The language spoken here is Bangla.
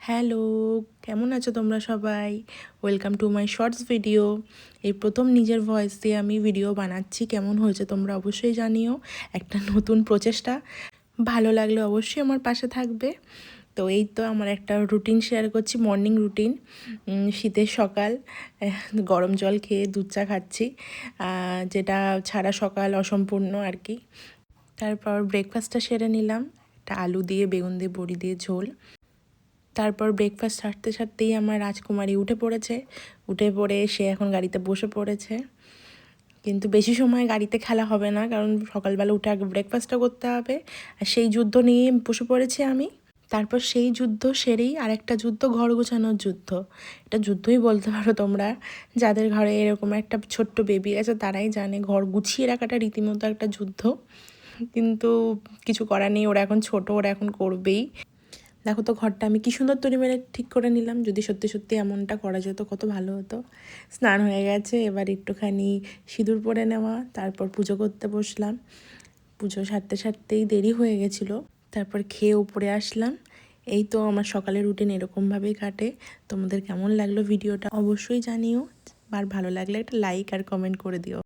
হ্যালো, কেমন আছো তোমরা সবাই? Welcome to my shorts video. এই প্রথম নিজের ভয়েস দিয়ে আমি ভিডিও বানাচ্ছি। কেমন হয়েছে তোমরা অবশ্যই জানিও। একটা নতুন প্রচেষ্টা। ভালো লাগলে অবশ্যই আমার পাশে থাকবে। তো এই তো আমার একটা রুটিন শেয়ার করছি, মর্নিং রুটিন। শীতের সকাল, গরম জল খেয়ে দুধ চা খাচ্ছি, যেটা ছাড়া সকাল অসম্পূর্ণ আর কি। তারপর ব্রেকফাস্টটা সেরে নিলাম, একটা আলু দিয়ে বেগুন দিয়ে বড়ি দিয়ে ঝোল। তারপর ব্রেকফাস্ট সারতে সারতেই আমার রাজকুমারী উঠে পড়ে সে এখন গাড়িতে বসে পড়েছে। কিন্তু বেশি সময় গাড়িতে খেলা হবে না, কারণ সকালবেলা উঠে আগে ব্রেকফাস্টটা করতে হবে। আর সেই যুদ্ধ নিয়ে বসে পড়েছি আমি। তারপর সেই যুদ্ধ সেরেই আরেকটা যুদ্ধ, ঘর গোছানোর যুদ্ধ। এটা যুদ্ধই বলতে পারো তোমরা। যাদের ঘরে এরকম একটা ছোট্ট বেবি আছে তারাই জানে ঘর গুছিয়ে রাখাটা রীতিমতো একটা যুদ্ধ। কিন্তু কিছু করার নেই, ওরা এখন ছোট, ওরা এখন করবেই। দেখো তো ঘরটা আমি কি সুন্দর তরি মেরে ঠিক করে নিলাম। যদি সত্যি সত্যি এমনটা করা যেত কত ভালো হতো। স্নান হয়ে গেছে, এবার একটুখানি সিঁদুর পরে নেওয়া, তারপর পুজো করতে বসলাম। পুজো সারতেই দেরি হয়ে গেছিলো। তারপর খেয়ে উপরে আসলাম। এই তো আমার সকালের রুটিন এরকমভাবেই কাটে। তোমাদের কেমন লাগলো ভিডিওটা অবশ্যই জানিও। আর ভালো লাগলে একটা লাইক আর কমেন্ট করে দিও।